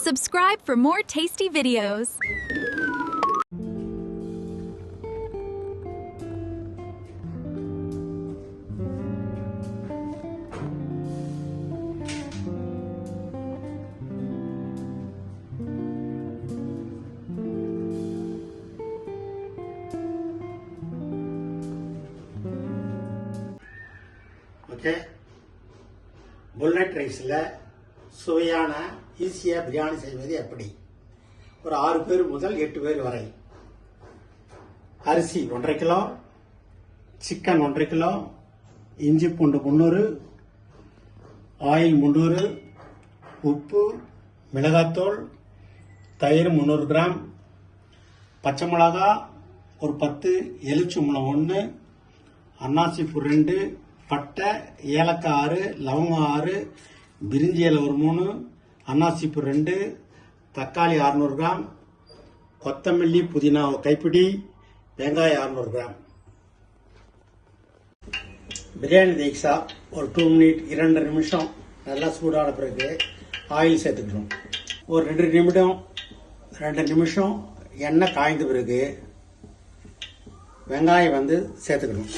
Subscribe for more tasty videos. Okay, bullet ரைஸில் சுவையான ஈஸியாக பிரியாணி செய்வது எப்படி? ஒரு 6 பேர் முதல் 8 பேர் வரை. அரிசி 1.5 கிலோ, சிக்கன் 1.5 கிலோ, இஞ்சி பூண்டு 300, ஆயில் 300, உப்பு, மிளகாத்தூள், தயிர் 300 கிராம், பச்சை மிளகா ஒரு 10, எலுமிச்சம்பழம் 1, அன்னாசிப்பூ 2, பட்டை, ஏலக்காய் 6, லவங்கம் 6, பிரிஞ்சி இலை ஒரு 3, அன்னாசிப்பூ 2, தக்காளி 600 கிராம், கொத்தமல்லி புதினா கைப்பிடி, வெங்காயம் 600 கிராம். பிரியாணி தேக்ஸா ஒரு 2 மினிட் 2 நிமிஷம் நல்லா சூடான பிறகு ஆயில் சேர்த்துக்கணும். ஒரு 2 நிமிஷம் எண்ணெய் காய்ந்த பிறகு வெங்காயம் சேர்த்துக்கணும்.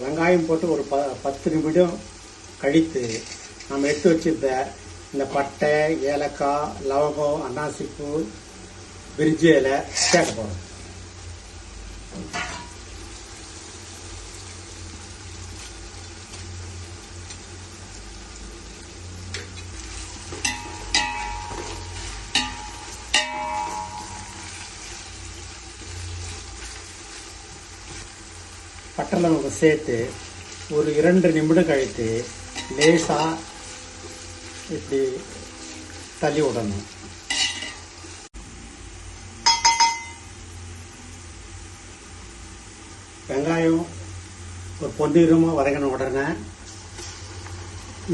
வெங்காயம் போட்டு ஒரு 10 நிமிடம் கழித்து நம்ம எடுத்து வச்சிருந்த இந்த பட்டை, ஏலக்காய், லவங்கம், அன்னாசிப்பூ, பிரிஞ்சி இலை சேர்க்க போகிறோம். பட்டை லவங்கம் சேர்த்து ஒரு 2 நிமிடம் கழித்து லேசாக இப்படி தள்ளி விடணும். வெங்காயம் ஒரு பொன்னிறமாக வதங்கின உடனே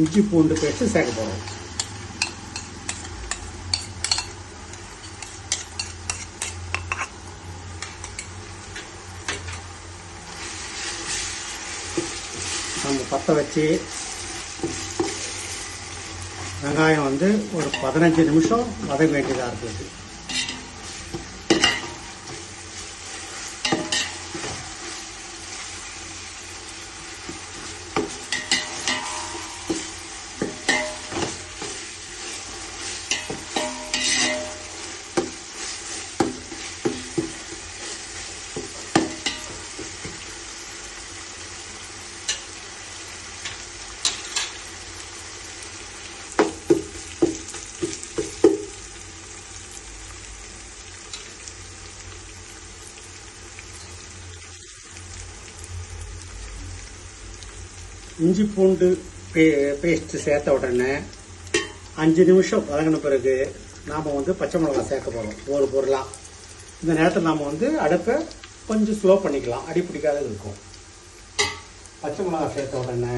இஞ்சி பூண்டு பேஸ்ட்டு சேர்க்க போகிறோம். நம்ம பற்ற வச்சு வெங்காயம் ஒரு 15 நிமிஷம் வதங்க வேண்டியதாக இருக்குது. இஞ்சி பூண்டு பேஸ்ட் சேர்த்த உடனே 5 நிமிஷம் வதங்கின பிறகு நாம் பச்சை மிளகாய் சேர்க்க போகிறோம் ஒரு பொருளாக. இந்த நேரத்தில் நாம் அடுப்பை கொஞ்சம் ஸ்லோ பண்ணிக்கலாம், அடி பிடிக்காத இருக்கும். பச்சை மிளகாய் சேர்த்த உடனே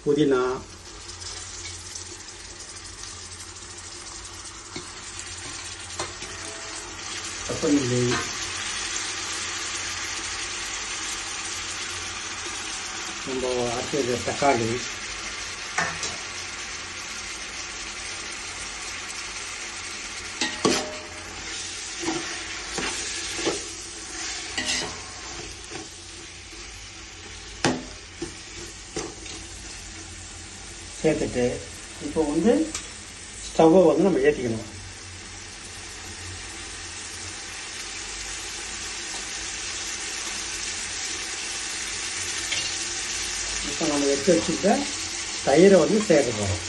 புதினா, கொத்தமல்லி, நம்ம அடுத்தது தக்காளி, சேர்த்துட்டு இப்போ ஸ்டவ்வை நம்ம ஏற்றிக்கணும். இப்போ நம்ம எடுத்து வச்சுக்கிட்ட தயிரை சேர்க்க போகிறோம்.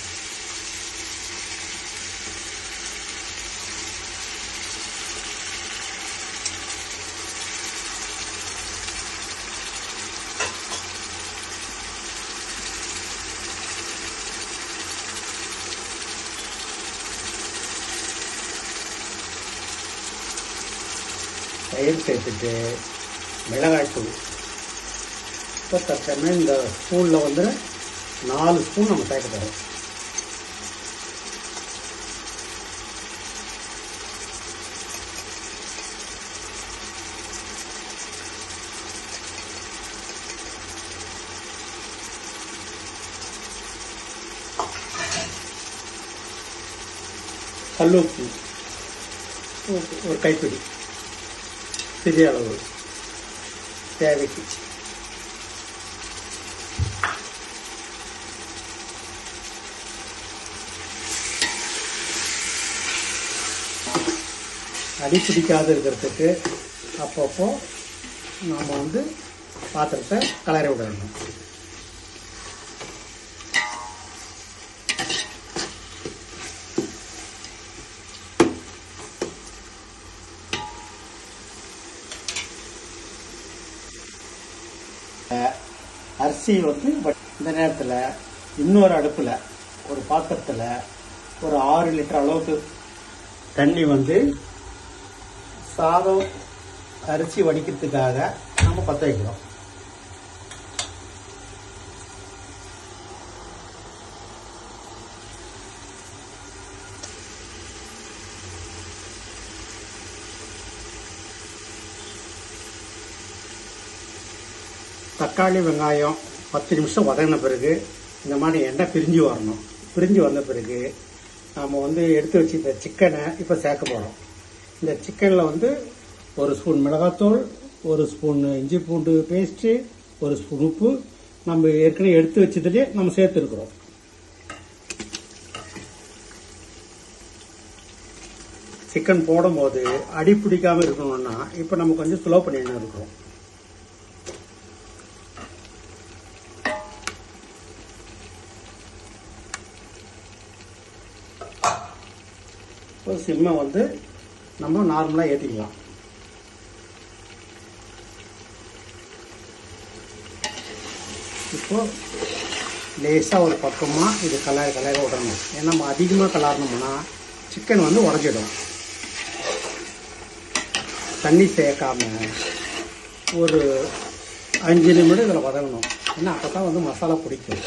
தயிர் சேர்த்துட்டு மிளகாய்த்தூள் இப்போ தற்சமயம் இந்த ஸ்பூனில் 4 ஸ்பூன் நம்ம சேர்க்க போகிறோம். கல் உப்பு ஒரு கைப்பிடி சிறிய அளவு தேவைக்கு. அடி பிடிக்காது இருக்கிறதுக்கு அப்பப்போ நாம் வந்து பாத்திரத்தை கலரி விடணும். அரிசி வந்து இந்த நேரத்தில் இன்னொரு அடுப்பில் ஒரு பாத்திரத்தில் ஒரு 6 லிட்டர் அளவுக்கு தண்ணி வந்து சாதம் அரிசி வடிக்கிறதுக்காக நம்ம பற்ற வைக்கிறோம். தக்காளி வெங்காயம் 10 நிமிஷம் வதங்கின பிறகு இந்த மாதிரி எண்ணெய் பிரிஞ்சு வரணும். பிரிஞ்சு வந்த பிறகு நாம் வந்து எடுத்து வச்சுருந்த சிக்கனை இப்போ சேர்க்க போகிறோம். இந்த சிக்கனில் வந்து 1 ஸ்பூன் மிளகாத்தூள், 1 ஸ்பூன் இஞ்சி பூண்டு பேஸ்ட்டு, 1 ஸ்பூன் உப்பு நம்ம ஏற்கனவே எடுத்து வச்சதுலேயே நம்ம சேர்த்துருக்குறோம். சிக்கன் போடும்போது அடி பிடிக்காமல் இருக்கணும்னா இப்போ நம்ம கொஞ்சம் ஸ்லோ பண்ணிட்டு இருக்கிறோம். சிம்மை வந்து நம்ம நார்மலாக ஏற்றிக்கலாம். இப்போ லேசாக ஒரு பக்கமாக இது கலர விடணும். ஏன்னா நம்ம அதிகமாக கலரணும்னா சிக்கன் வந்து உடஞ்சிடும். தண்ணி சேர்க்காம ஒரு 5 நிமிடம் இதில் வதங்கணும். ஏன்னா அப்போ தான் வந்து மசாலா பிடிக்கும்.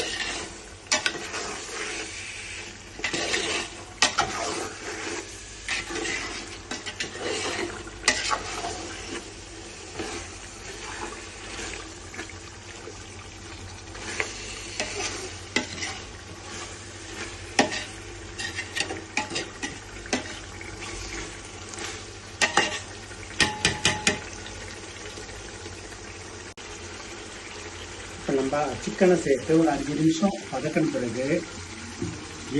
இப்போ நம்ம சிக்கனை சேர்த்து ஒரு 5 நிமிஷம் வதக்கின பிறகு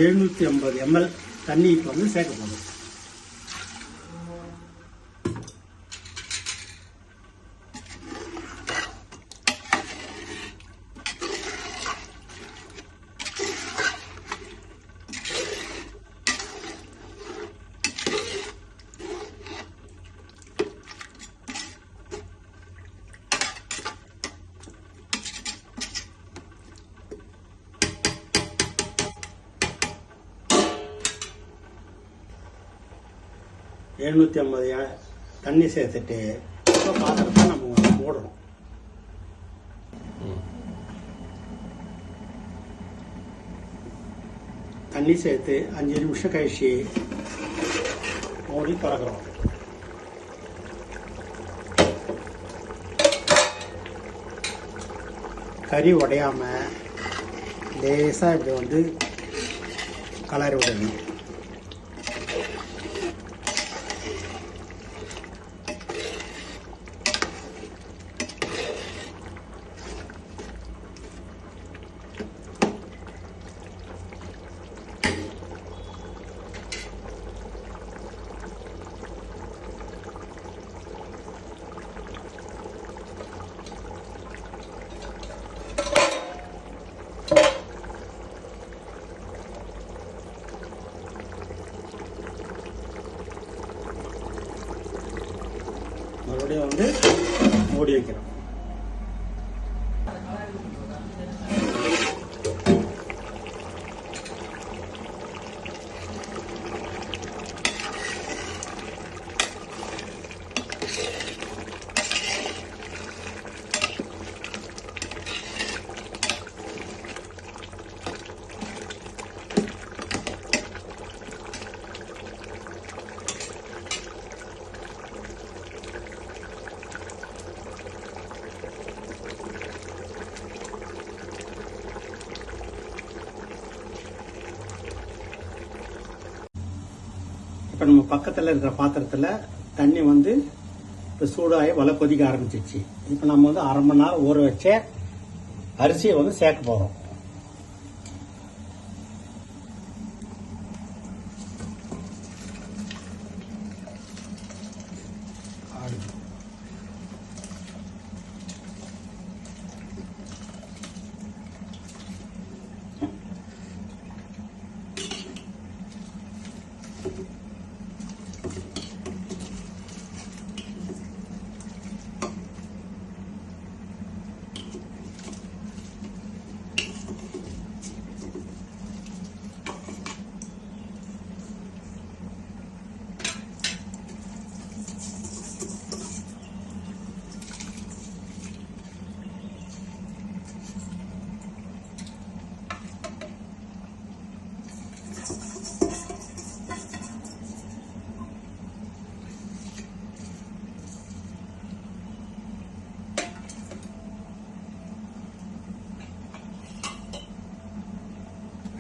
750 ml தண்ணி இப்போ வந்து சேர்க்க போகணும். தண்ணி சேர்த்துட்டு இப்போ பாத்திரத்தை நம்ம வந்து மூடணும். தண்ணி சேர்த்து 5 நிமிஷம் கழிச்சு மூடி திறக்கிறோம். கறி உடையாம லேசாக இப்படி வந்து கலரி விடணும். மறுபடியும் வந்து மூடி வைக்கிறோம். இப்போ நம்ம பக்கத்தில் இருக்கிற பாத்திரத்தில் தண்ணி வந்து இப்போ சூடாகி வலை கொதிக்க ஆரம்பிச்சிருச்சு. இப்போ நம்ம வந்து அரை மணி நேரம் ஊற வச்ச அரிசியை வந்து சேர்க்க போகிறோம்.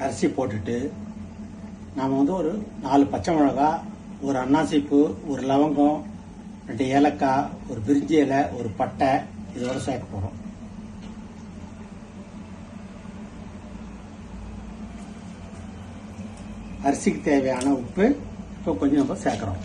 அரிசி போட்டுட்டு நாம் வந்து ஒரு 4 பச்சை மிளகா, ஒரு அன்னாசிப்பூ, ஒரு லவங்கம், 2 ஏலக்காய், ஒரு பிரிஞ்சி இலை, ஒரு பட்டை இதோட சேர்க்க போகிறோம். அரிசிக்கு தேவையான உப்பு இப்போ கொஞ்சம் நம்ம சேர்க்குறோம்.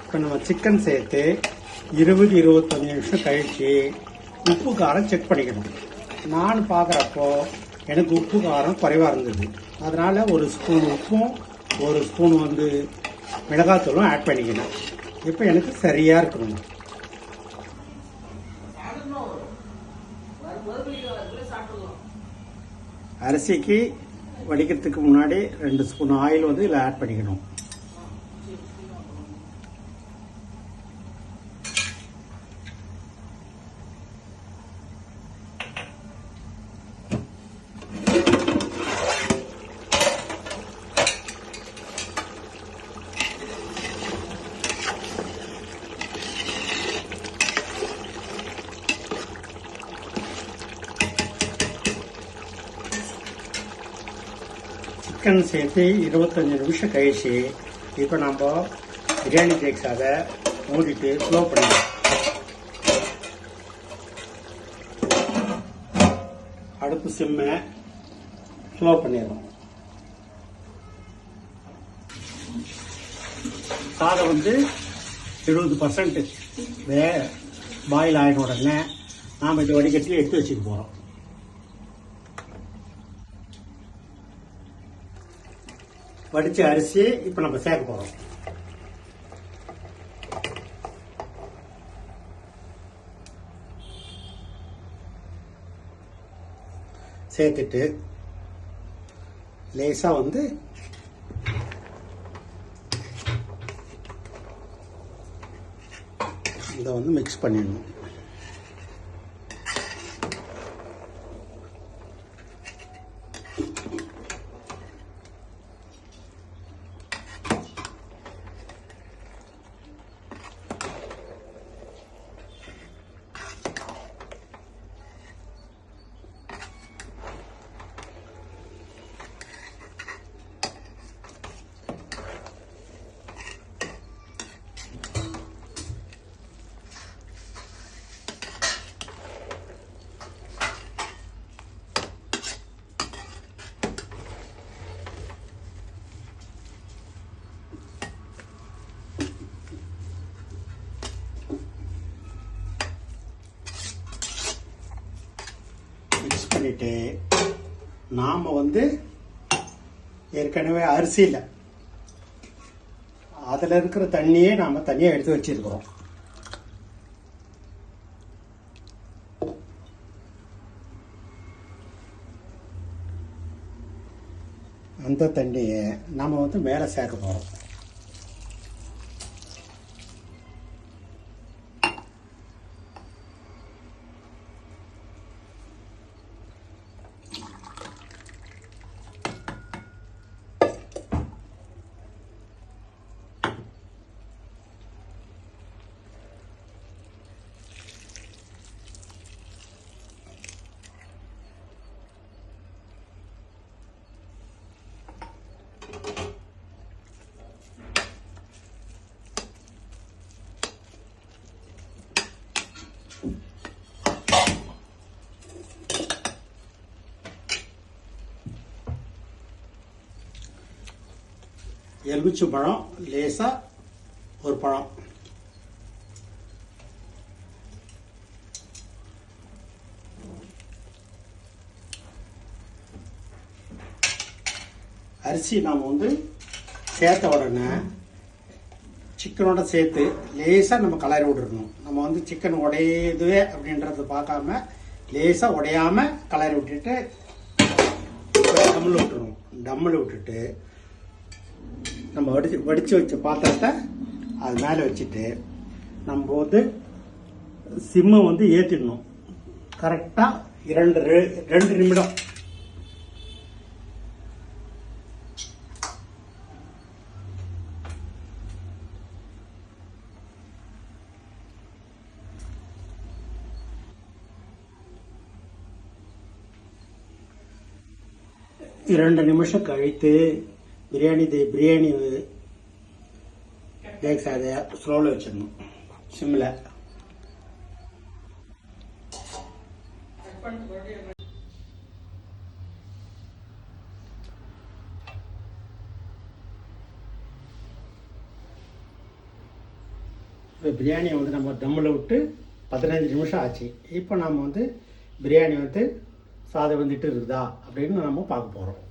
இப்போ நம்ம சிக்கன் சேர்த்து 20-25 நிமிஷம் கழித்து உப்பு காரம் செக் பண்ணிக்கணும். நான் பார்க்குறப்போ எனக்கு உப்பு காரம் குறைவாக இருந்தது. அதனால் ஒரு ஸ்பூன் உப்பும் ஒரு ஸ்பூன் வந்து மிளகாத்தூளும் ஆட் பண்ணிக்கணும். இப்போ எனக்கு சரியாக இருக்கணும். அரிசிக்கு வடிக்கிறதுக்கு முன்னாடி 2 ஸ்பூன் ஆயில் வந்து இதில் ஆட் பண்ணிக்கணும். சிக்கன் சேர்த்து 25 நிமிஷம் கழிச்சு இப்போ நம்ம பிரியாணி கேக்ஸாக மூடிட்டு ஸ்லோ பண்ணிடலாம். அடுப்பு சிம்மை ஸ்லோ பண்ணிடலாம். சாதம் வந்து 70% பாயில் ஆகின உடனே நாம் இதை வடிகட்டி எடுத்து வச்சுக்க போகிறோம். வடிச்ச அரிசி இப்போ நம்ம சேர்க்க போகிறோம். சேர்த்துட்டு லேசாக வந்து இதை வந்து மிக்ஸ் பண்ணிடணும். பண்ணிட்டு நாம வந்து ஏற்கனவே அரிசியில் அதில் இருக்கிற தண்ணியே நாம் தனியாக எடுத்து வச்சிருக்கிறோம். அந்த தண்ணியை நாம் வந்து மேலே சேர்க்க போகிறோம். எலுமிச்சை பழம் லேசாக ஒரு பழம், அரிசி நாம் வந்து சேர்த்த உடனே சிக்கனோட சேர்த்து லேசாக நம்ம கலரி விட்டுருக்கணும். நம்ம வந்து சிக்கன் உடையுதுவே அப்படின்றத பார்க்காம லேசாக உடையாமல் கலரி விட்டுட்டு டம்மில் விட்டுருணும். டம்மில் விட்டுட்டு நம்ம வடித்து வச்ச பாத்திரத்தை அது மேலே வச்சுட்டு நம்ம வந்து சிம்மை வந்து ஏற்றிடணும். கரெக்டாக 2 நிமிடம். இரண்டு நிமிஷம் கழித்து பிரியாணி கேக்ஸ் அதை ஸ்லோவில் வச்சிடணும், சிம்மில். இப்போ பிரியாணியை வந்து நம்ம தம்மில் விட்டு 15 நிமிஷம் ஆச்சு. இப்போ நம்ம வந்து பிரியாணி வந்து சாதம் வந்துட்டு இருக்குதா அப்படின்னு நம்ம பார்க்க போகிறோம்.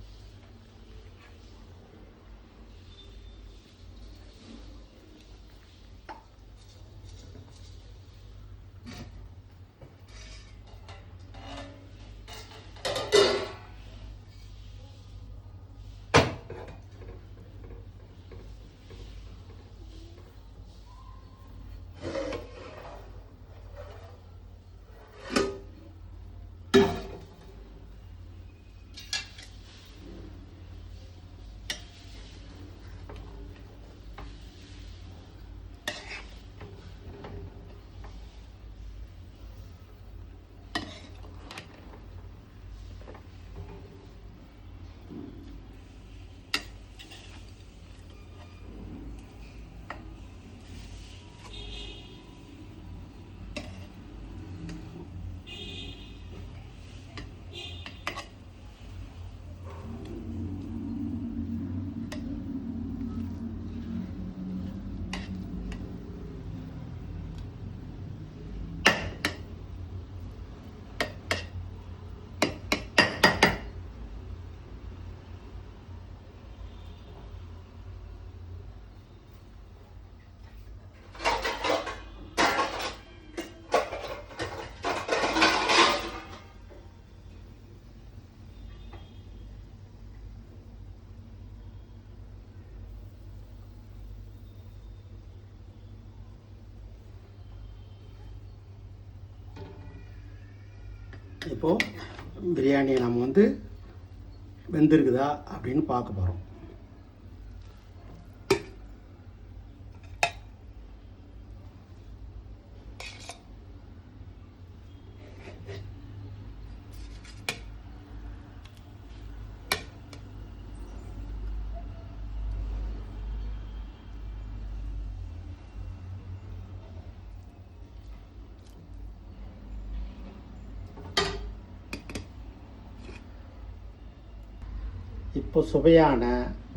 இப்போது பிரியாணியை நம்ம வந்து வெந்திருக்குதா அப்படின்னு பார்க்க போகிறோம். இப்போ சுவையான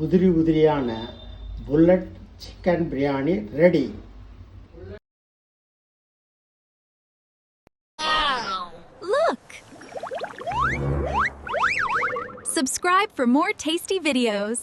உதிரியான bullet chicken biryani ready. Look! Subscribe for more tasty videos.